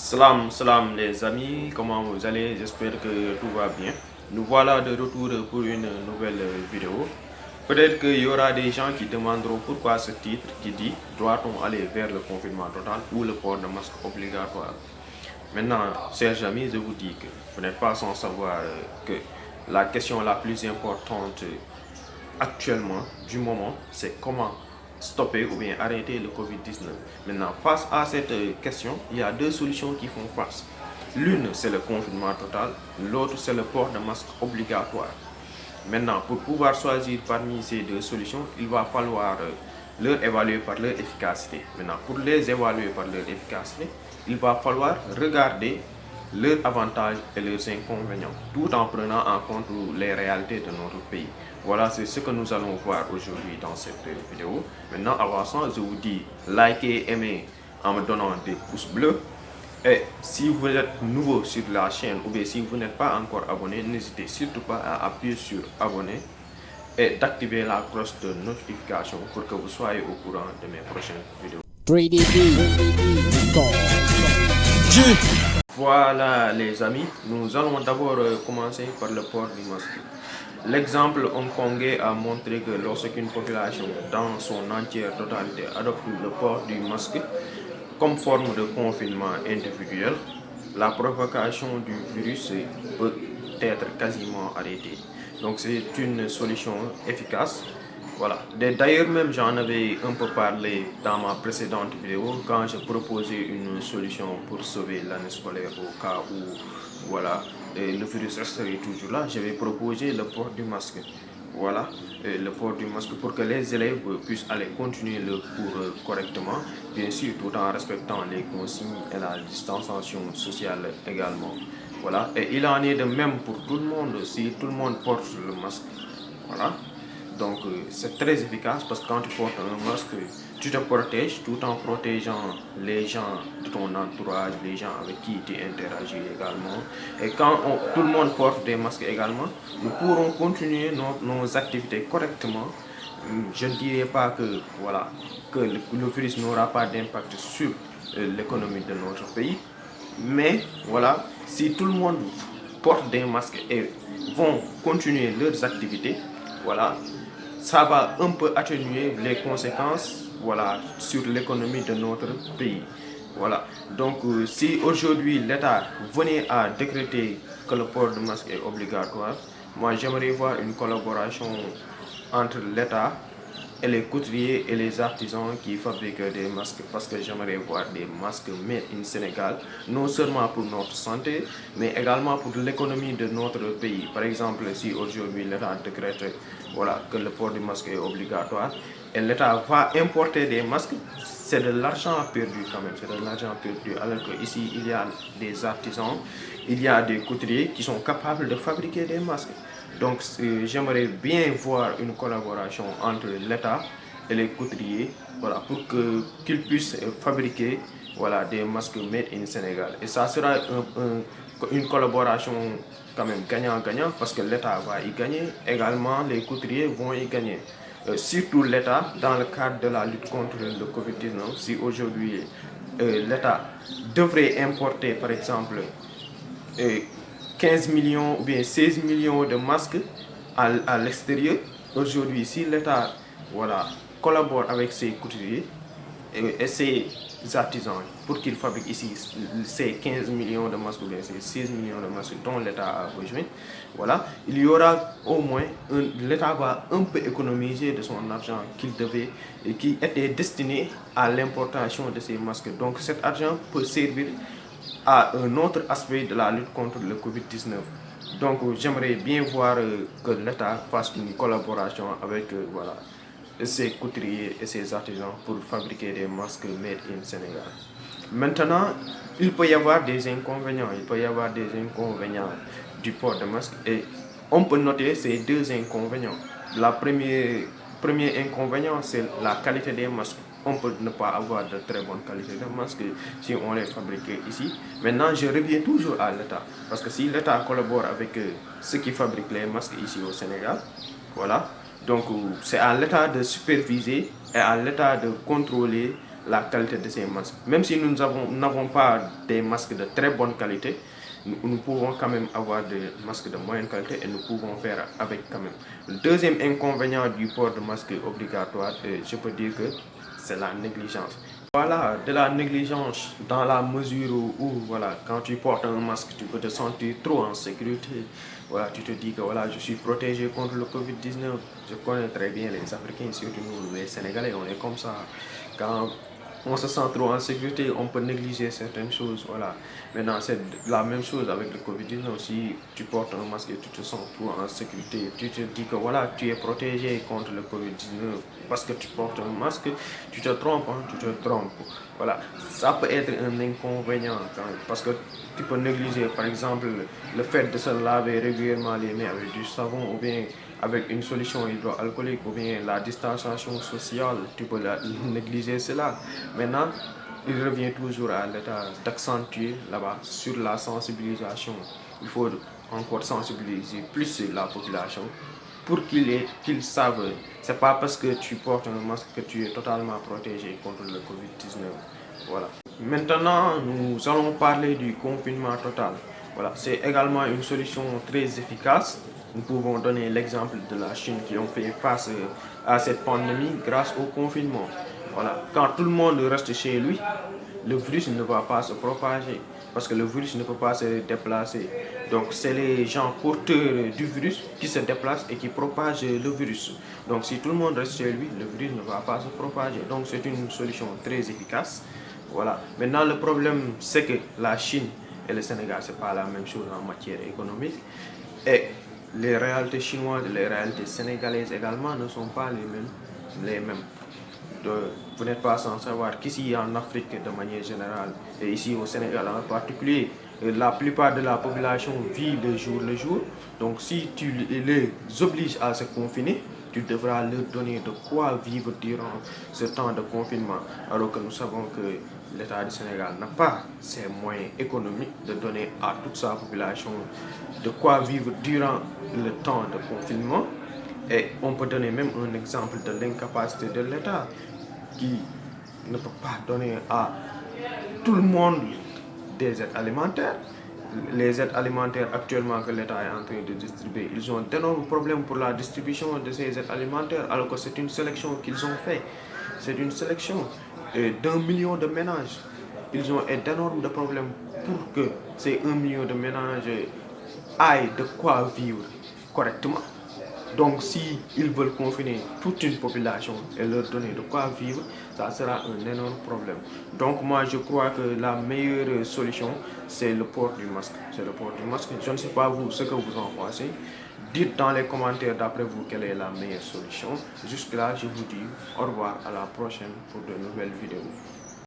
Salam les amis, comment vous allez? J'espère que tout va bien. Nous voilà de retour pour une nouvelle vidéo. Peut-être qu'il y aura des gens qui demanderont pourquoi ce titre qui dit doit-on aller vers le confinement total ou le port de masque obligatoire. Maintenant, chers amis, je vous dis que vous n'êtes pas sans savoir que la question la plus importante actuellement, du moment, c'est comment stopper ou bien arrêter le Covid-19. Maintenant, face à cette question, il y a deux solutions qui font face. L'une, c'est le confinement total, l'autre, c'est le port de masque obligatoire. Maintenant, pour pouvoir choisir parmi ces deux solutions, il va falloir leur évaluer par leur efficacité. Maintenant, pour les évaluer par leur efficacité, il va falloir regarder leurs avantages et leurs inconvénients, tout en prenant en compte les réalités de notre pays. Voilà, c'est ce que nous allons voir aujourd'hui dans cette vidéo. Maintenant, avant ça, je vous dis likez, aimez en me donnant des pouces bleus. Et si vous êtes nouveau sur la chaîne ou bien si vous n'êtes pas encore abonné, n'hésitez surtout pas à appuyer sur abonner et d'activer la cloche de notification pour que vous soyez au courant de mes prochaines vidéos. 3DB. Voilà les amis, nous allons d'abord commencer par le port du masque. L'exemple hongkongais a montré que lorsqu'une population dans son entière totalité adopte le port du masque comme forme de confinement individuel, la propagation du virus peut être quasiment arrêtée. Donc c'est une solution efficace. Voilà. D'ailleurs même j'en avais un peu parlé dans ma précédente vidéo quand je proposais une solution pour sauver l'année scolaire au cas où voilà, le virus resterait toujours là. J'avais proposé le port du masque. Voilà, le port du masque pour que les élèves puissent aller continuer le cours correctement, bien sûr tout en respectant les consignes et la distanciation sociale également. Voilà, et il en est de même pour tout le monde si tout le monde porte le masque. Voilà. Donc c'est très efficace parce que quand tu portes un masque, tu te protèges tout en protégeant les gens de ton entourage, les gens avec qui tu interagis également. Et quand tout le monde porte des masques également, nous pourrons continuer nos activités correctement. Je ne dirais pas que, voilà, que le virus n'aura pas d'impact sur l'économie de notre pays. Mais voilà, si tout le monde porte des masques et vont continuer leurs activités, voilà, ça va un peu atténuer les conséquences, voilà, sur l'économie de notre pays. Voilà. Donc si aujourd'hui l'État venait à décréter que le port de masque est obligatoire, moi j'aimerais voir une collaboration entre l'État et les couturiers et les artisans qui fabriquent des masques, parce que j'aimerais voir des masques made in Sénégal, non seulement pour notre santé, mais également pour l'économie de notre pays. Par exemple, si aujourd'hui l'État décrète, voilà, que le port du masque est obligatoire et l'État va importer des masques, c'est de l'argent perdu quand même, c'est de l'argent perdu, alors qu'ici il y a des artisans, il y a des couturiers qui sont capables de fabriquer des masques. Donc j'aimerais bien voir une collaboration entre l'État et les couturiers, voilà, pour qu'ils puissent fabriquer, voilà, des masques made in Sénégal. Et ça sera une collaboration quand même gagnant-gagnant parce que l'État va y gagner, également les couturiers vont y gagner. Surtout l'État dans le cadre de la lutte contre le Covid-19. Si aujourd'hui l'État devrait importer par exemple 15 millions ou bien 16 millions de masques à l'extérieur. Aujourd'hui, si l'État, voilà, collabore avec ses couturiers et ses artisans pour qu'ils fabriquent ici ces 15 millions de masques ou bien ces 16 millions de masques dont l'État a besoin, voilà, il y aura au moins, l'État va un peu économiser de son argent qu'il devait et qui était destiné à l'importation de ces masques. Donc cet argent peut servir à un autre aspect de la lutte contre le Covid-19. Donc j'aimerais bien voir que l'État fasse une collaboration avec voilà, ses couturiers et ses artisans pour fabriquer des masques made in Sénégal. Maintenant, il peut y avoir des inconvénients. Il peut y avoir des inconvénients du port de masque et on peut noter ces deux inconvénients. Premier inconvénient, c'est la qualité des masques. On peut ne pas avoir de très bonne qualité de masques si on les fabrique ici. Maintenant, je reviens toujours à l'État. Parce que si l'État collabore avec ceux qui fabriquent les masques ici au Sénégal, voilà, donc c'est à l'État de superviser et à l'État de contrôler la qualité de ces masques. Même si nous n'avons pas des masques de très bonne qualité, nous pouvons quand même avoir des masques de moyenne qualité et nous pouvons faire avec quand même. Le deuxième inconvénient du port de masque obligatoire, je peux dire que c'est la négligence. Voilà, de la négligence dans la mesure où, voilà, quand tu portes un masque, tu peux te sentir trop en sécurité. Voilà, tu te dis que voilà, je suis protégé contre le Covid-19. Je connais très bien les Africains, surtout nous, les Sénégalais, on est comme ça. Quand on se sent trop en sécurité, on peut négliger certaines choses. Voilà. Maintenant, c'est la même chose avec le Covid-19. Si tu portes un masque et tu te sens trop en sécurité, tu te dis que voilà, tu es protégé contre le Covid-19 parce que tu portes un masque, tu te trompes, hein, tu te trompes. Voilà. Ça peut être un inconvénient parce que tu peux négliger, par exemple, le fait de se laver régulièrement les mains avec du savon ou bien avec une solution hydroalcoolique ou bien la distanciation sociale, tu peux négliger cela. Maintenant, il revient toujours à l'État d'accentuer là-bas sur la sensibilisation. Il faut encore sensibiliser plus la population pour qu'ils savent. C'est pas parce que tu portes un masque que tu es totalement protégé contre le Covid-19. Voilà. Maintenant, nous allons parler du confinement total. Voilà, c'est également une solution très efficace. Nous pouvons donner l'exemple de la Chine qui ont fait face à cette pandémie grâce au confinement. Voilà, quand tout le monde reste chez lui, le virus ne va pas se propager parce que le virus ne peut pas se déplacer. Donc, c'est les gens porteurs du virus qui se déplacent et qui propagent le virus. Donc, si tout le monde reste chez lui, le virus ne va pas se propager. Donc, c'est une solution très efficace. Voilà. Maintenant, le problème, c'est que la Chine et le Sénégal, ce n'est pas la même chose en matière économique. Et les réalités chinoises et les réalités sénégalaises également ne sont pas les mêmes. Vous n'êtes pas sans savoir qu'ici en Afrique de manière générale et ici au Sénégal en particulier, la plupart de la population vit de jour le jour. Donc si tu les obliges à se confiner, tu devras leur donner de quoi vivre durant ce temps de confinement. Alors que nous savons que l'État du Sénégal n'a pas ces moyens économiques de donner à toute sa population de quoi vivre durant le temps de confinement. Et on peut donner même un exemple de l'incapacité de l'État qui ne peut pas donner à tout le monde des aides alimentaires. Les aides alimentaires actuellement que l'État est en train de distribuer, ils ont d'énormes problèmes pour la distribution de ces aides alimentaires alors que c'est une sélection qu'ils ont fait. C'est une sélection d'1 million de ménages. Ils ont d'énormes problèmes pour que ces 1 million de ménages aient de quoi vivre correctement. Donc, si ils veulent confiner toute une population et leur donner de quoi vivre, ça sera un énorme problème. Donc, moi, je crois que la meilleure solution, c'est le port du masque. C'est le port du masque. Je ne sais pas vous ce que vous en pensez. Dites dans les commentaires d'après vous quelle est la meilleure solution. Jusque-là, je vous dis au revoir, à la prochaine pour de nouvelles vidéos.